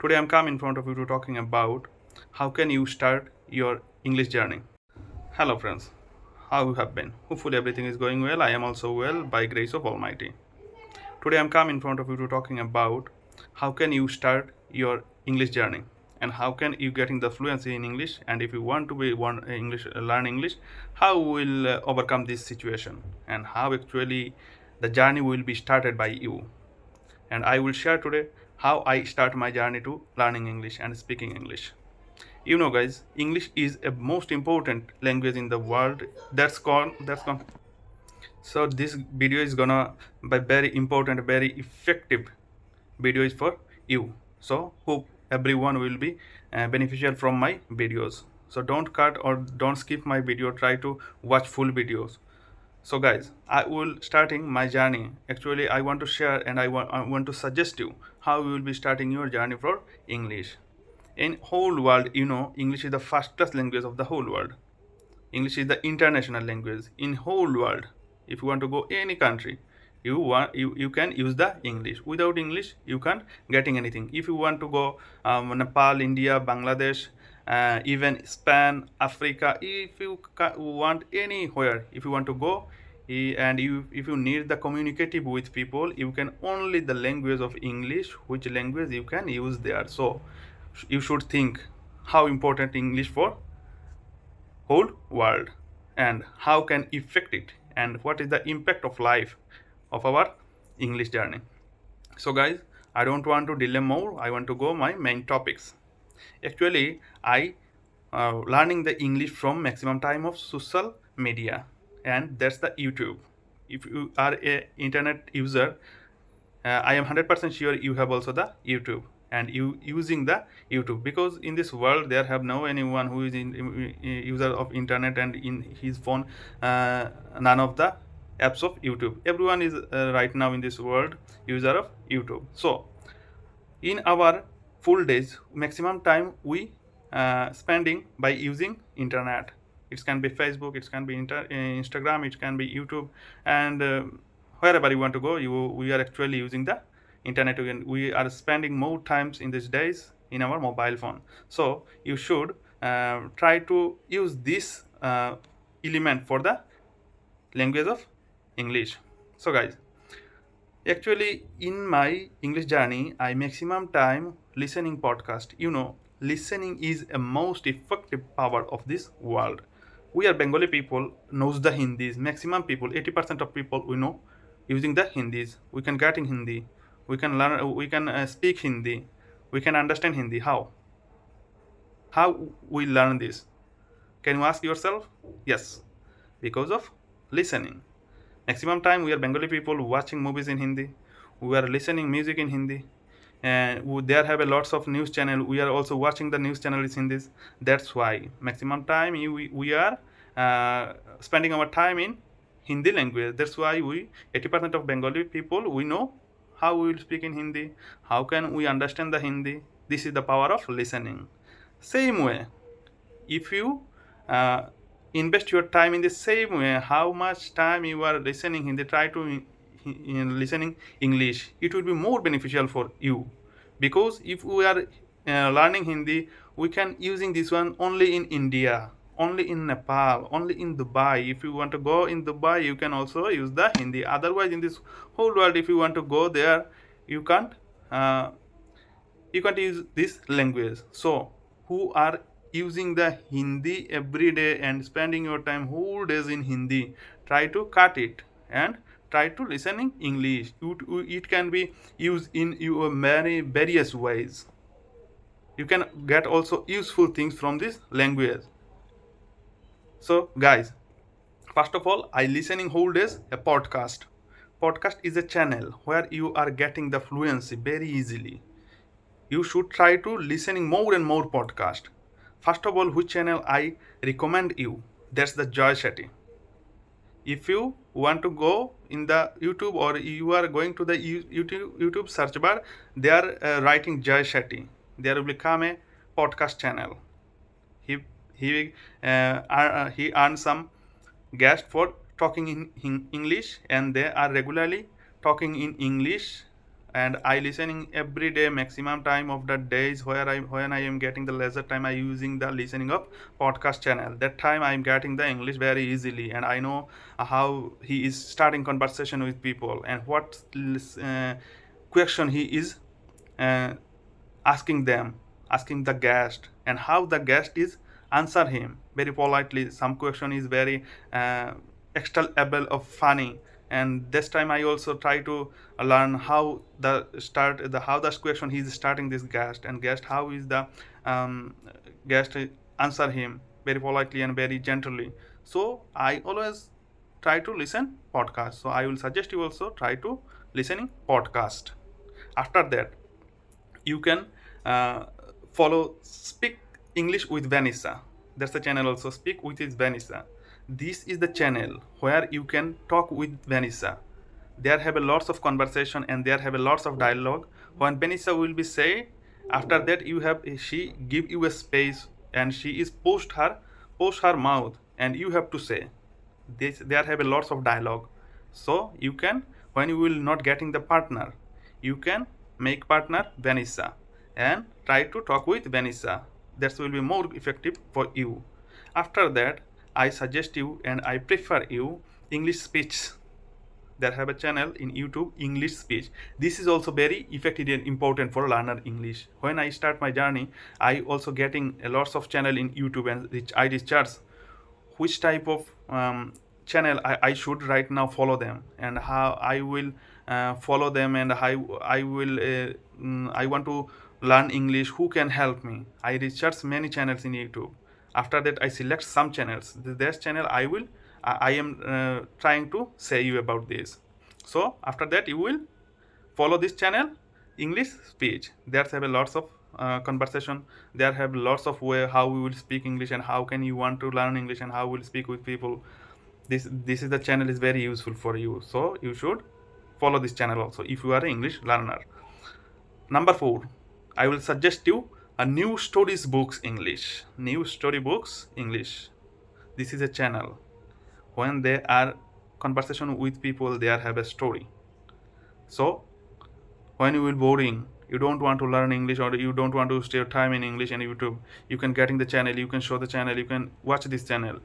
Today I'm come in front of you to talking about how can you start your English journey. Hello friends, how you have been? Hopefully everything is going well. I am also well by grace of Almighty. Today I'm come in front of you to talking about how can you start your English journey and how can you getting the fluency in English, and if you want to be one English learn English, how will overcome this situation and how actually the journey will be started by you. And I will share today how I start my journey to learning English and speaking English. You know, guys, English is a most important language in the world. That's called. So this video is gonna be very important, very effective video is for you. So hope everyone will be beneficial from my videos. So don't cut or don't skip my video. Try to watch full videos. So guys, I will starting my journey. Actually, I want to share and I want to suggest you how you will be starting your journey for English. In whole world, you know, English is the fastest language of the whole world. English is the international language in whole world. If you want to go any country, you can use the English. Without English, you can't getting anything. If you want to go Nepal, India, Bangladesh, even Spain, Africa, if you want anywhere, if you want to go, and you if you need the communicative with people, you can only the language of English, which language you can use there. So you should think how important English for whole world and how can affect it and what is the impact of life of our English journey. So guys, I don't want to delay more. I want to go my main topics. Actually, I learning the English from maximum time of social media, and that's the YouTube. If you are a internet user, I am 100% sure you have also the YouTube and you using the YouTube, because in this world there have no anyone who is in user of internet and in his phone none of the apps of YouTube. Everyone is right now in this world user of YouTube. So in our full days, maximum time we spending by using internet. It can be Facebook, it can be Instagram, it can be YouTube, and wherever you want to go, we are actually using the internet again. We are spending more times in these days in our mobile phone. So you should try to use this element for the language of English. So guys, actually, in my English journey, I maximum time listening podcast. You know, listening is a most effective power of this world. We are Bengali people, knows the Hindis. Maximum people, 80% of people we know using the Hindis. We can get in Hindi. We can learn. We can speak Hindi. We can understand Hindi. How? How we learn this? Can you ask yourself? Yes, because of listening. Maximum time we are Bengali people watching movies in Hindi. We are listening music in Hindi. And there have a lots of news channel. We are also watching the news channels in this. That's why maximum time we are spending our time in Hindi language. That's why we 80% of Bengali people we know how we will speak in Hindi. How can we understand the Hindi? This is the power of listening. Same way, if you uh, invest your time in the same way, how much time you are listening Hindi, try to in listening English, it will be more beneficial for you, because if we are learning Hindi, we can using this one only in India, only in Nepal, only in Dubai. If you want to go in Dubai, you can also use the Hindi. Otherwise, in this whole world, if you want to go there, you can't uh, you can't use this language. So who are using the Hindi every day and spending your time whole days in Hindi, try to cut it and try to listening English. It can be used in your many various ways. You can get also useful things from this language. So guys, first of all, I listening whole days a podcast. Podcast is a channel where you are getting the fluency very easily. You should try to listening more and more podcast. First of all, which channel I recommend you? That's the Joy Shetty. If you want to go in the YouTube or you are going to the YouTube search bar, they are writing Joy Shetty. There will become a podcast channel. He he earns some guest for talking in English, and they are regularly talking in English and I listening every day. Maximum time of the days where when I am getting the leisure time, I using the listening of podcast channel. That time I am getting the English very easily, and I know how he is starting conversation with people and what question he is uh, asking them, asking the guest, and how the guest is answer him very politely. Some question is very extra level of funny, and this time I also try to learn how the how the question he is starting this guest, and guest how is the um, guest answer him very politely and very gently. So I always try to listen podcast. So I will suggest you also try to listening podcast. After that, you can uh, follow Speak English with Vanessa. That's the channel also, Speak with Vanessa. This is the channel where you can talk with Vanessa. There have a lots of conversation and there have a lots of dialogue. When Vanessa will be say, after that you have she give you a space and she is post her mouth and you have to say this. There have a lots of dialogue. So you can, when you will not getting the partner, you can make partner Vanessa and try to talk with Vanessa. That will be more effective for you. After that, I suggest you and I prefer you English speech. There have a channel in YouTube, English speech. This is also very effective and important for learner English. When I start my journey, I also getting a lots of channel in YouTube, and which I research which type of channel I should right now follow them, and how I will follow them, and how I will I want to learn English, who can help me. I research many channels in YouTube. After that I select some channels. This channel I am trying to say you about this. So after that you will follow this channel English speech. There have a lots of conversation. There have lots of way how we will speak English, and how can you want to learn English, and how we'll speak with people. This is the channel is very useful for you, so you should follow this channel also if you are an English learner. Number 4, I will suggest you a New Stories Books English. New Story Books English. This is a channel when they are conversation with people, they have a story. So when you will boring, you don't want to learn English, or you don't want to stay your time in English and YouTube, you can get in the channel, you can show the channel, you can watch this channel.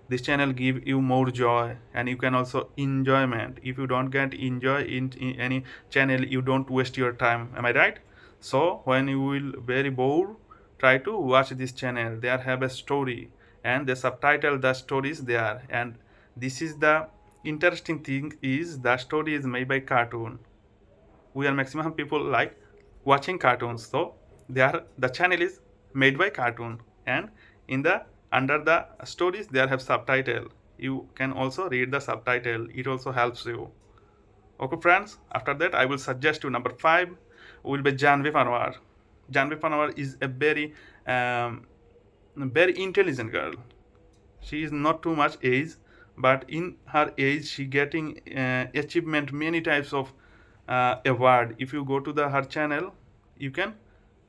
This channel give you more joy, and you can also enjoyment. If you don't get enjoy in any channel, you don't waste your time. Am I right? So when you will very bored, try to watch this channel. There have a story, and the subtitle the story is there. And this is the interesting thing is the story is made by cartoon. We are maximum people like watching cartoons, so the channel is made by cartoon, and in the under the stories there have subtitle. You can also read the subtitle, it also helps you. Okay friends, after that I will suggest you number 5 will be Janvi Panwar. Janvi Panwar is a very intelligent girl. She is not too much age, but in her age she getting achievement many types of award. If you go to the her channel, you can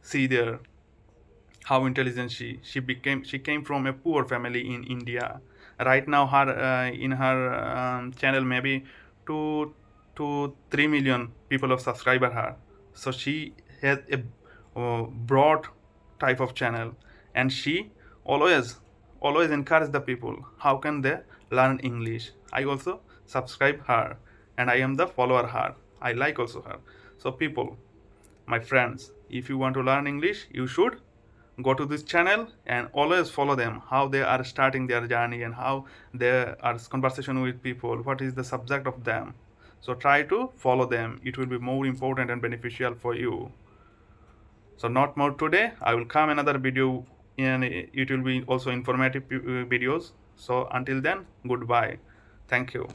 see there how intelligent she came from a poor family in India. Right now her in her channel maybe 2 to 3 million people have subscriber her. So she has a broad type of channel, and she always encourage the people how can they learn English. I also subscribe her, and I am the follower her. I like also her. So people, my friends, if you want to learn English, you should go to this channel and always follow them, how they are starting their journey, and how they are conversation with people, what is the subject of them. So try to follow them, it will be more important and beneficial for you. So not more today, I will come another video, and it will be also informative videos. So until then, goodbye. Thank you.